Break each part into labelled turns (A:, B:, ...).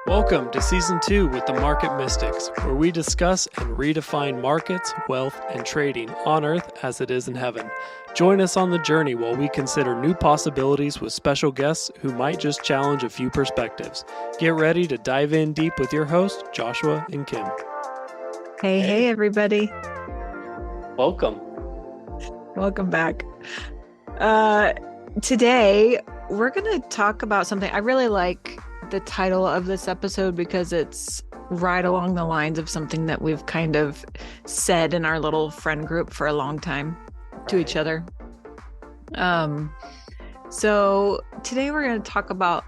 A: Welcome to Season 2 with the Market Mystics, where we discuss and redefine markets, wealth, and trading on Earth as it is in heaven. Join us on the journey while we consider new possibilities with special guests who might just challenge a few perspectives. Get ready to dive in deep with your hosts, Joshua and Kim.
B: Hey, everybody.
A: Welcome.
B: Welcome back. Today, we're going to talk about something. I really like the title of this episode because it's right along the lines of something that we've kind of said in our little friend group for a long time to each other. So today we're going to talk about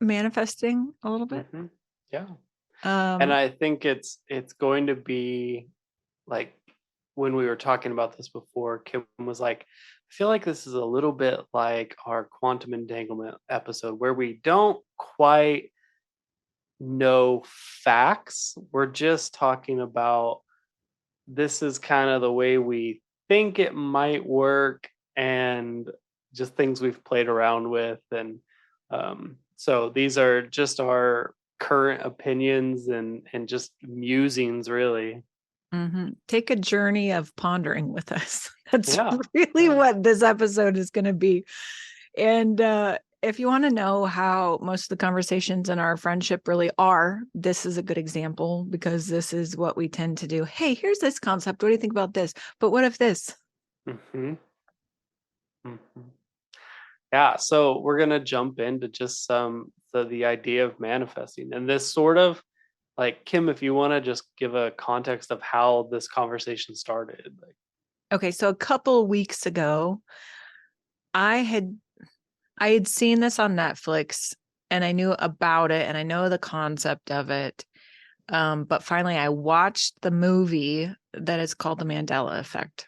B: manifesting a little bit.
A: Mm-hmm. Yeah. And I think it's going to be like when we were talking about this before, Kim was like, I feel like this is a little bit like our quantum entanglement episode where we don't quite know facts. We're just talking about this is kind of the way we think it might work and just things we've played around with. And so these are just our current opinions and just musings, really.
B: Mm-hmm. Take a journey of pondering with us. That's really what this episode is going to be. And if you want to know how most of the conversations in our friendship really are, this is a good example because this is what we tend to do. Hey, here's this concept. What do you think about this? But what if this?
A: Mm-hmm. Mm-hmm. Yeah, so we're going to jump into just the idea of manifesting. And this sort of like, Kim, if you want to just give a context of how this conversation started.
B: Okay, so a couple weeks ago, I had seen this on Netflix and I knew about it and I know the concept of it. But finally, I watched the movie that is called The Mandela Effect.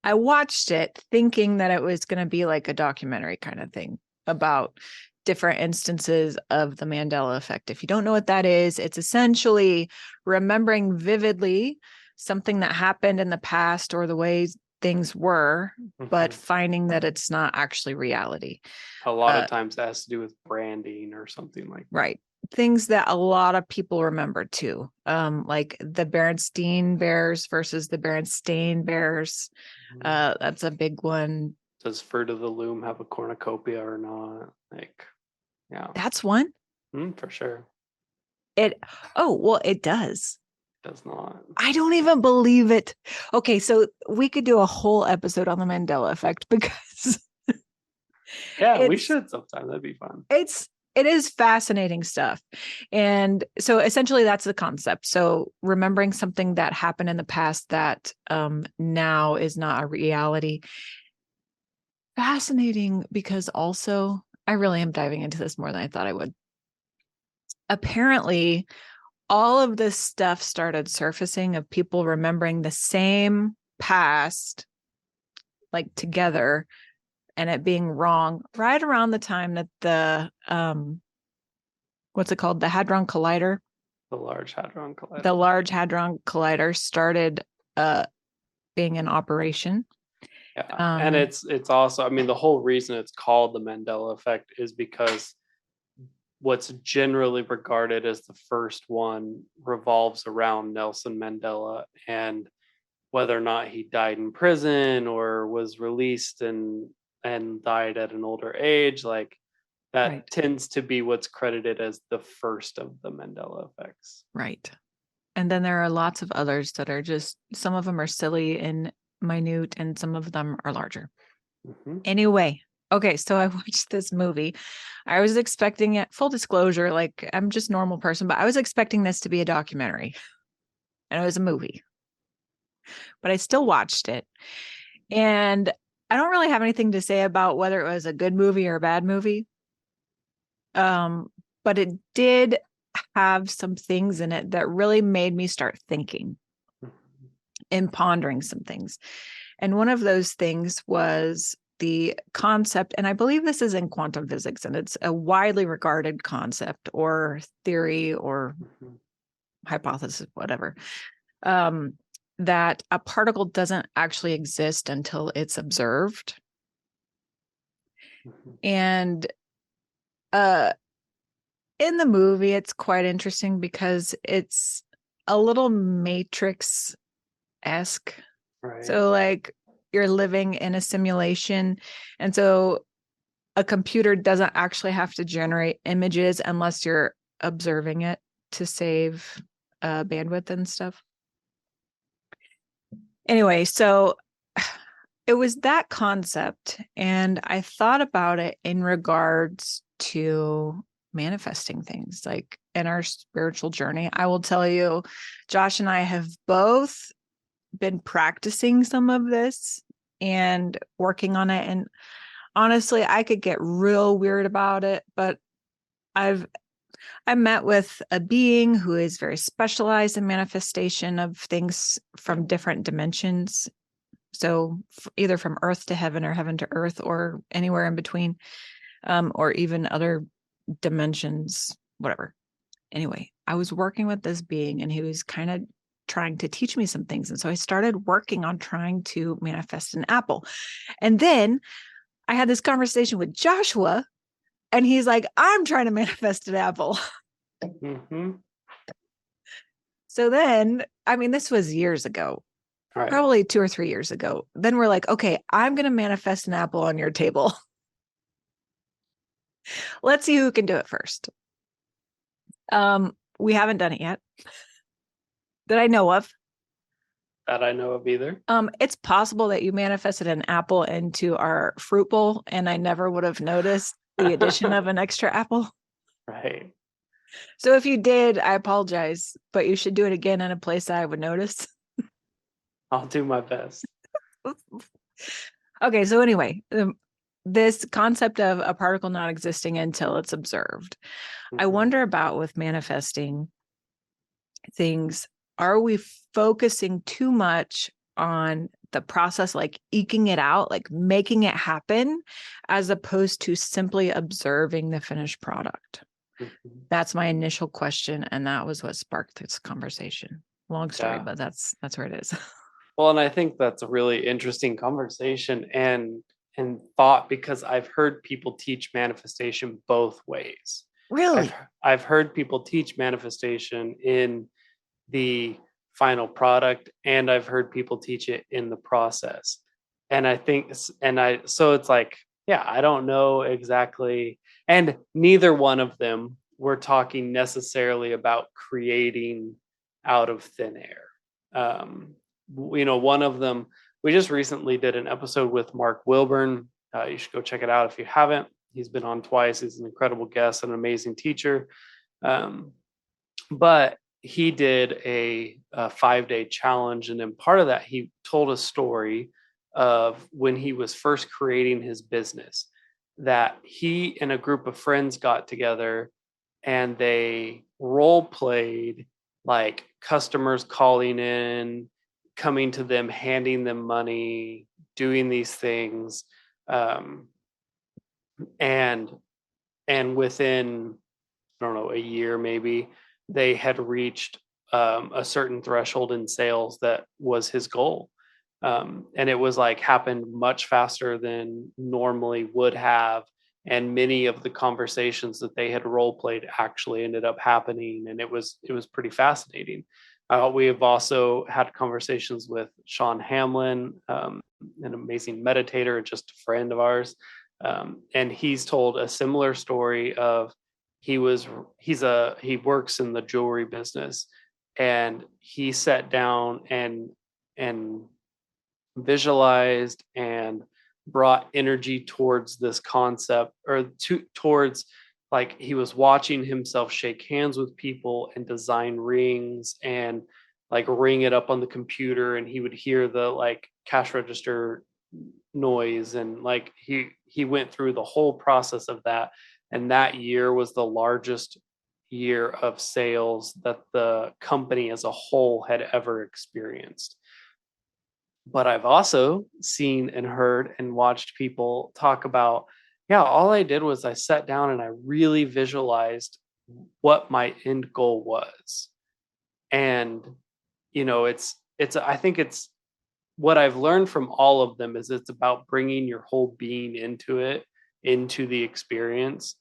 B: I watched it thinking that it was going to be like a documentary kind of thing about different instances of the Mandela Effect. If you don't know what that is, it's essentially remembering vividly something that happened in the past or the ways things were, but finding that it's not actually reality.
A: A lot of times that has to do with branding or something like that.
B: Right. Things that a lot of people remember too, like the Berenstain Bears versus the Berenstain Bears. That's a big one.
A: Does Fruit of the Loom have a cornucopia or not? Like, yeah,
B: that's one.
A: For sure.
B: It does.
A: Does not.
B: I don't even believe it. Okay, so we could do a whole episode on the Mandela Effect because
A: yeah, we should sometime. That'd be fun.
B: It is fascinating stuff. And so essentially that's the concept. So remembering something that happened in the past that now is not a reality. Fascinating because also I really am diving into this more than I thought I would. Apparently, all of this stuff started surfacing of people remembering the same past, like together, and it being wrong right around the time that the what's it called? The Hadron Collider.
A: The Large Hadron Collider.
B: The Large Hadron Collider started being in operation.
A: Yeah. And it's also, I mean, the whole reason it's called the Mandela Effect is because what's generally regarded as the first one revolves around Nelson Mandela and whether or not he died in prison or was released and died at an older age, like that tends to be what's credited as the first of the Mandela effects.
B: Right. And then there are lots of others that are just, some of them are silly and minute and some of them are larger. Anyway, okay, so I watched this movie. I was expecting it, full disclosure, like I'm just a normal person, but I was expecting this to be a documentary and it was a movie. But I still watched it. And I don't really have anything to say about whether it was a good movie or a bad movie. But it did have some things in it that really made me start thinking and pondering some things. And one of those things was the concept, and I believe this is in quantum physics, and it's a widely regarded concept or theory or hypothesis, whatever, that a particle doesn't actually exist until it's observed. And uh in the movie, it's quite interesting because it's a little Matrix-esque.
A: Right.
B: So like you're living in a simulation. And so a computer doesn't actually have to generate images unless you're observing it to save bandwidth and stuff. Anyway, so it was that concept. And I thought about it in regards to manifesting things like in our spiritual journey. I will tell you, Josh and I have both been practicing some of this and working on it. And honestly, I could get real weird about it, but I met with a being who is very specialized in manifestation of things from different dimensions. So either from earth to heaven or heaven to earth or anywhere in between, or even other dimensions, whatever. Anyway, I was working with this being and he was kind of trying to teach me some things. And so I started working on trying to manifest an apple. And then I had this conversation with Joshua and he's like, I'm trying to manifest an apple.
A: Mm-hmm.
B: So then, I mean, this was years ago,
A: Right.
B: probably 2 or 3 years ago. Then we're like, okay, I'm going to manifest an apple on your table. Let's see who can do it first. We haven't done it yet that I know of.
A: That I know of either.
B: It's possible that you manifested an apple into our fruit bowl and I never would have noticed the addition of an extra apple.
A: Right.
B: So if you did, I apologize, but you should do it again in a place that I would notice.
A: I'll do my best.
B: Okay, so anyway, this concept of a particle not existing until it's observed. Mm-hmm. I wonder about with manifesting things, are we focusing too much on the process, like eking it out, like making it happen, as opposed to simply observing the finished product? Mm-hmm. That's my initial question. And that was what sparked this conversation. Long story, but that's where it is.
A: Well, and I think that's a really interesting conversation and thought, because I've heard people teach manifestation both ways.
B: Really?
A: I've heard people teach manifestation in the final product, and I've heard people teach it in the process. And I think, so it's like, yeah, I don't know exactly. And neither one of them were talking necessarily about creating out of thin air. One of them, we just recently did an episode with Mark Wilburn. You should go check it out if you haven't. He's been on twice. He's an incredible guest, an amazing teacher. But he did a 5-day challenge. And then part of that, he told a story of when he was first creating his business, that he and a group of friends got together and they role played like customers calling in, coming to them, handing them money, doing these things. And within, I don't know, a year maybe, they had reached a certain threshold in sales that was his goal. And it was like happened much faster than normally would have. And many of the conversations that they had role played actually ended up happening. And it was pretty fascinating. We have also had conversations with Sean Hamlin, an amazing meditator, just a friend of ours. And he's told a similar story of he works in the jewelry business, and he sat down and visualized and brought energy towards this concept, or towards, like, he was watching himself shake hands with people and design rings and like ring it up on the computer, and he would hear the like cash register noise, and like he went through the whole process of that. And that year was the largest year of sales that the company as a whole had ever experienced. But I've also seen and heard and watched people talk about, yeah, all I did was I sat down and I really visualized what my end goal was. And, I think it's what I've learned from all of them is it's about bringing your whole being into it, into the experience.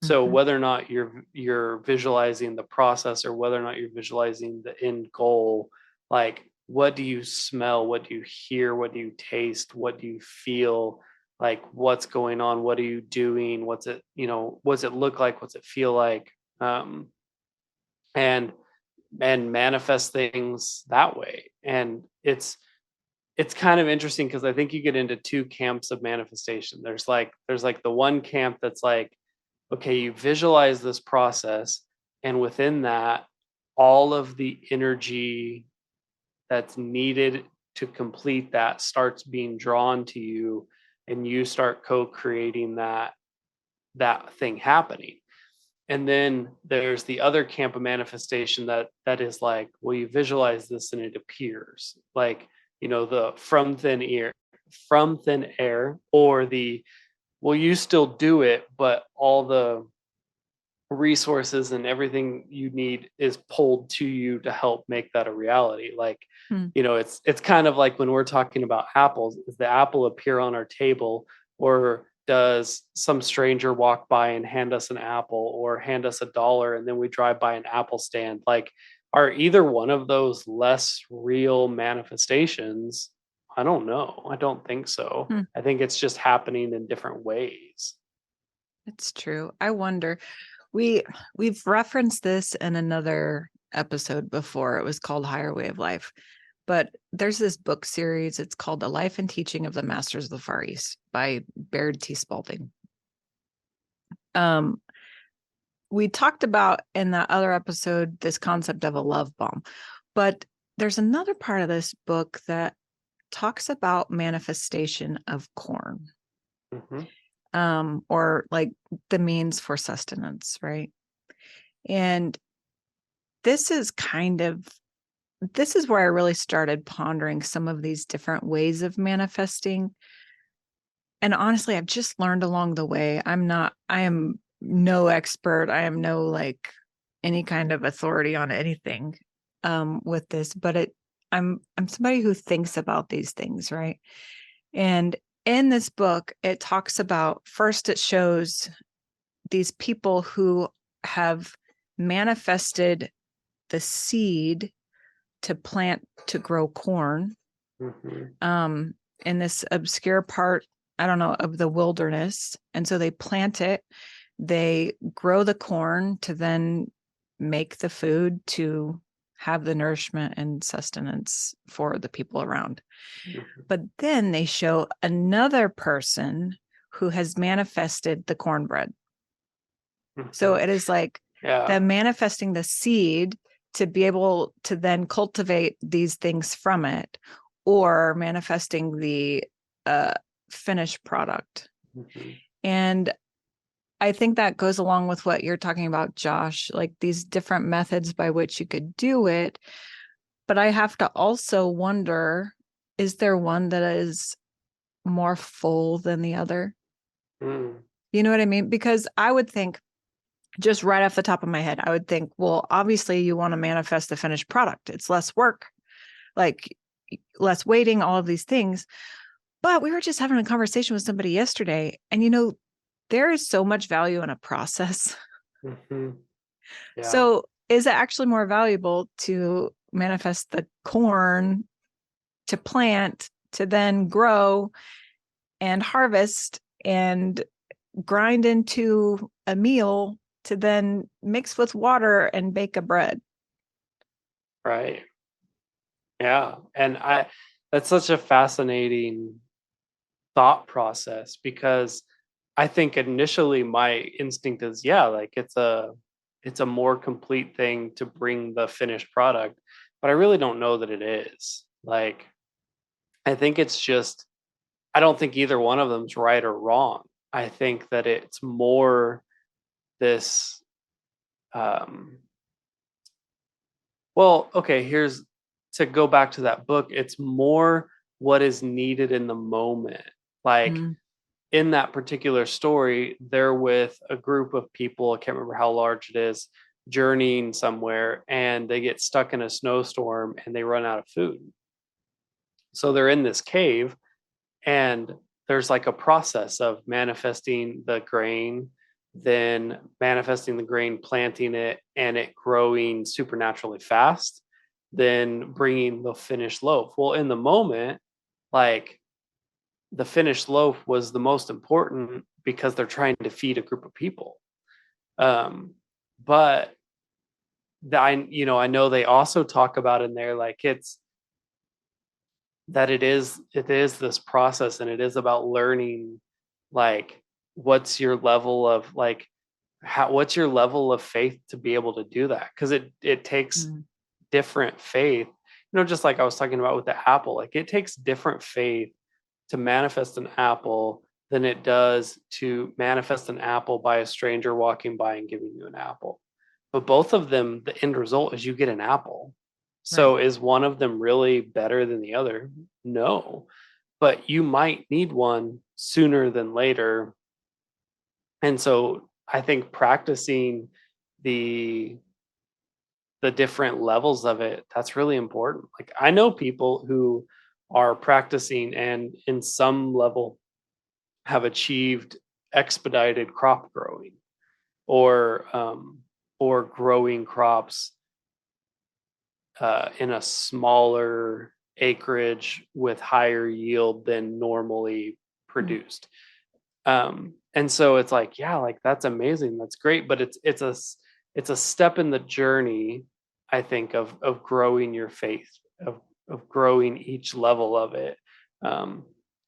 A: So whether or not you're visualizing the process or whether or not you're visualizing the end goal, like what do you smell? What do you hear? What do you taste? What do you feel? Like what's going on? What are you doing? What's it, what's it look like? What's it feel like? Um, and manifest things that way. And it's kind of interesting because I think you get into two camps of manifestation. There's like the one camp that's like, okay, you visualize this process, and within that, all of the energy that's needed to complete that starts being drawn to you, and you start co-creating that thing happening. And then there's the other camp of manifestation that is like, well, you visualize this and it appears, like, the from thin air, or the, well, you still do it, but all the resources and everything you need is pulled to you to help make that a reality. Like, it's kind of like when we're talking about apples, does the apple appear on our table, or does some stranger walk by and hand us an apple or hand us $1 and then we drive by an apple stand? Like, are either one of those less real manifestations? I don't know. I don't think so. I think it's just happening in different ways.
B: It's true. I wonder, we've referenced this in another episode before. It was called Higher Way of Life. But there's this book series. It's called The Life and Teaching of the Masters of the Far East by Baird T. Spalding. We talked about in that other episode this concept of a love bomb, but there's another part of this book that talks about manifestation of corn, or like the means for sustenance, right? And this is where I really started pondering some of these different ways of manifesting. And honestly, I've just learned along the way. I am no expert. I am no like any kind of authority on anything with this, but I'm somebody who thinks about these things, right? And in this book, it talks about, first it shows these people who have manifested the seed to plant to grow corn in this obscure part, I don't know, of the wilderness. And so they plant it, they grow the corn to then make the food to have the nourishment and sustenance for the people around. But then they show another person who has manifested the cornbread. So it is like them manifesting the seed to be able to then cultivate these things from it, or manifesting the finished product. And I think that goes along with what you're talking about, Josh, like these different methods by which you could do it. But I have to also wonder, is there one that is more full than the other? You know what I mean? Because I would think, just right off the top of my head, I would think, well, obviously you want to manifest the finished product. It's less work, like less waiting, all of these things. But we were just having a conversation with somebody yesterday, and there is so much value in a process. So is it actually more valuable to manifest the corn, to plant, to then grow and harvest and grind into a meal, to then mix with water and bake a bread?
A: Right. Yeah. And that's such a fascinating thought process, because I think initially my instinct is, like it's a more complete thing to bring the finished product, but I really don't know that it is. Like, I think it's just, I don't think either one of them's right or wrong. I think that it's more this, well, okay, here's, to go back to that book, it's more what is needed in the moment. Like, in that particular story, they're with a group of people, I can't remember how large it is, journeying somewhere, and they get stuck in a snowstorm and they run out of food. So they're in this cave, and there's like a process of manifesting the grain, then manifesting the grain, planting it, and it growing supernaturally fast, then bringing the finished loaf. Well, in the moment, like the finished loaf was the most important because they're trying to feed a group of people. But I know they also talk about in there, like it's that it is this process, and it is about learning, like what's your level of like what's your level of faith to be able to do that, because it takes
B: Mm.
A: different faith, just like I was talking about with the apple. Like it takes different faith to manifest an apple than it does to manifest an apple by a stranger walking by and giving you an apple. But both of them, the end result is you get an apple.
B: Right.
A: So is one of them really better than the other? No. But you might need one sooner than later. And so I think practicing the the different levels of it, that's really important. Like I know people who are practicing and in some level have achieved expedited crop growing, or growing crops in a smaller acreage with higher yield than normally
B: Mm.
A: produced. And so it's like, yeah, like that's amazing, that's great, but it's a step in the journey, I think, of growing your faith, of growing each level of it. um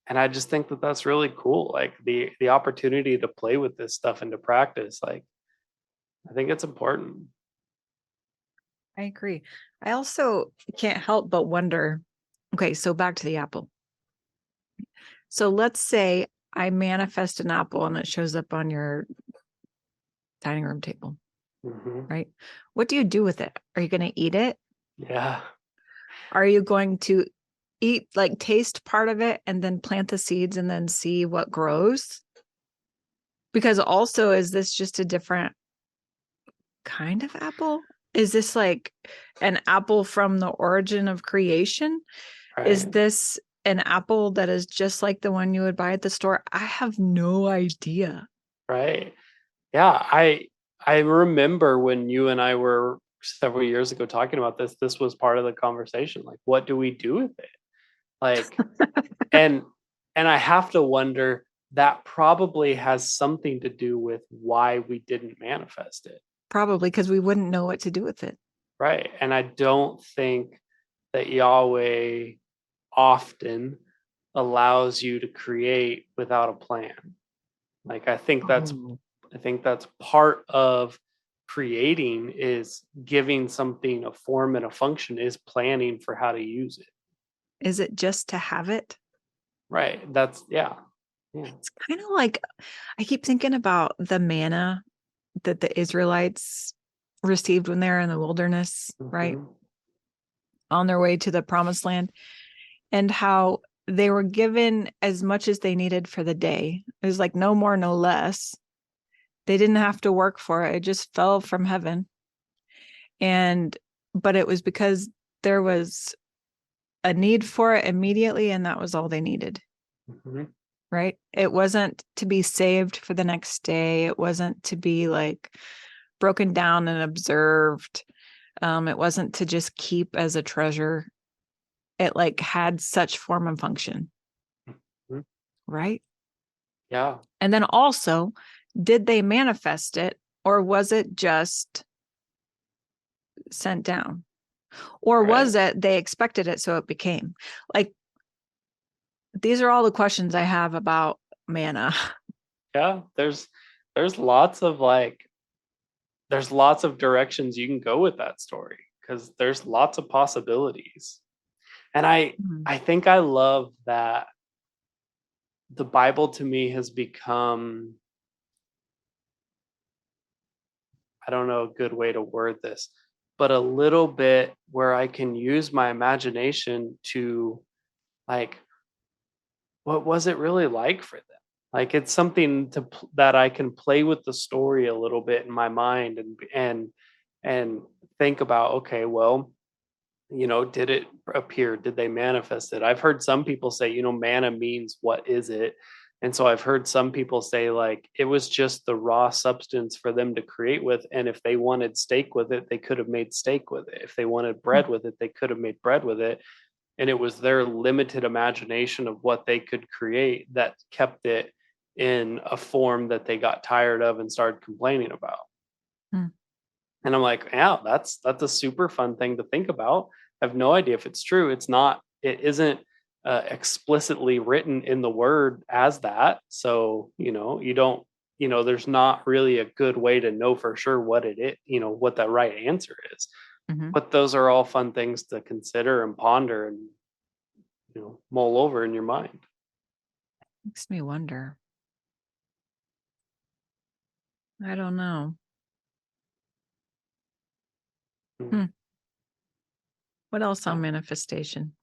A: and I just think that that's really cool, like the opportunity to play with this stuff and to practice, like I think it's important.
B: I agree. I also can't help but wonder, okay, so back to the apple. So let's say I manifest an apple and it shows up on your dining room table,
A: Hmm.
B: right? What do you do with it? Are you going to eat it?
A: Yeah.
B: Are you going to eat, like taste part of it and then plant the seeds and then see what grows? Because also, is this just a different kind of apple? Is this like an apple from the origin of creation? Is
A: Right.
B: this an apple that is just like the one you would buy at the store? I have no idea.
A: Right. Yeah, I remember when you and I were several years ago talking about this was part of the conversation. Like, what do we do with it? Like, and I have to wonder, that probably has something to do with why we didn't manifest it.
B: Probably because we wouldn't know what to do with it.
A: Right. And I don't think that Yahweh often allows you to create without a plan. Like
B: Oh.
A: I think that's part of creating, is giving something a form and a function, is planning for how to use it.
B: Is it just to have it?
A: Right. That's yeah. Yeah.
B: It's kind of like, I keep thinking about the manna that the Israelites received when they were in the wilderness, right?
A: Hmm.
B: On their way to the promised land, and how they were given as much as they needed for the day. It was like no more, no less. They didn't have to work for it. It just fell from heaven. And, but it was because there was a need for it immediately, and that was all they needed.
A: Hmm.
B: Right? It wasn't to be saved for the next day. It wasn't to be like broken down and observed. It wasn't to just keep as a treasure. It like had such form and function,
A: Hmm.
B: right?
A: Yeah.
B: And then also, did they manifest it, or was it just sent down? Or
A: Right.
B: was it they expected it so it became? Like, these are all the questions I have about manna.
A: Yeah. There's lots of there's lots of directions you can go with that story, because there's lots of possibilities. And
B: Mhm.
A: I think I love that the Bible to me has become, I don't know a good way to word this, but a little bit where I can use my imagination to, like, what was it really like for them? Like it's something that I can play with the story a little bit in my mind, and think about, okay, well, did it appear? Did they manifest it? I've heard some people say, manna means what is it? And so I've heard some people say like it was just the raw substance for them to create with. And if they wanted steak with it, they could have made steak with it. If they wanted bread with it, they could have made bread with it. And it was their limited imagination of what they could create that kept it in a form that they got tired of and started complaining about.
B: Hmm.
A: And I'm like, yeah, that's a super fun thing to think about. I have no idea if it's true. It isn't explicitly written in the word as that. So, there's not really a good way to know for sure what it is, what the right answer is.
B: Mm-hmm.
A: But those are all fun things to consider and ponder and, mull over in your mind.
B: Makes me wonder. I don't know. What else on manifestation?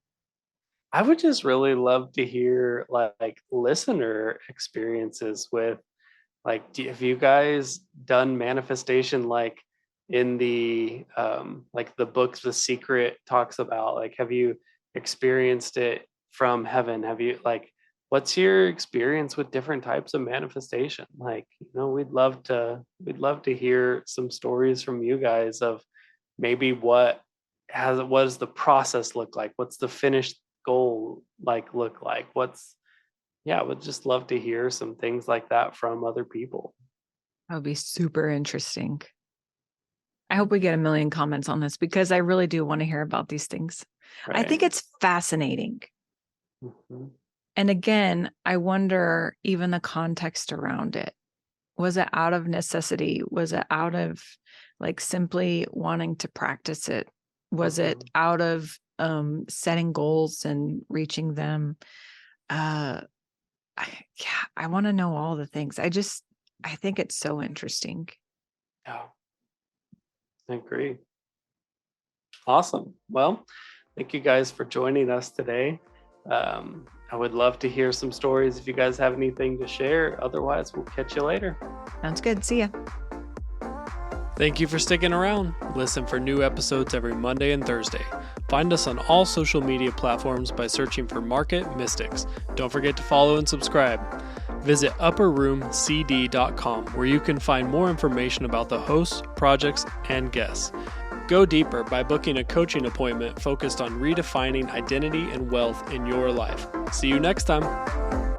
A: I would just really love to hear like listener experiences with like, have you guys done manifestation like in the like the books The Secret talks about? Like, have you experienced it from heaven? Have you like, what's your experience with different types of manifestation? Like, we'd love to hear some stories from you guys of maybe what does the process look like? What's the finished goal look like? I would just love to hear some things like that from other people.
B: That would be super interesting. I hope we get 1 million comments on this because I really do want to hear about these things. Right. I think it's fascinating. Mm-hmm. And again, I wonder even the context around it. Was it out of necessity? Was it out of like simply wanting to practice it? Was it out of setting goals and reaching them? I want to know all the things. I think it's so interesting.
A: Yeah, I agree. Awesome. Well, thank you guys for joining us today. I would love to hear some stories if you guys have anything to share. Otherwise, we'll catch you later.
B: Sounds good. See ya.
A: Thank you for sticking around. Listen for new episodes every Monday and Thursday. Find us on all social media platforms by searching for Market Mystics. Don't forget to follow and subscribe. Visit upperroomcd.com where you can find more information about the hosts, projects, and guests. Go deeper by booking a coaching appointment focused on redefining identity and wealth in your life. See you next time.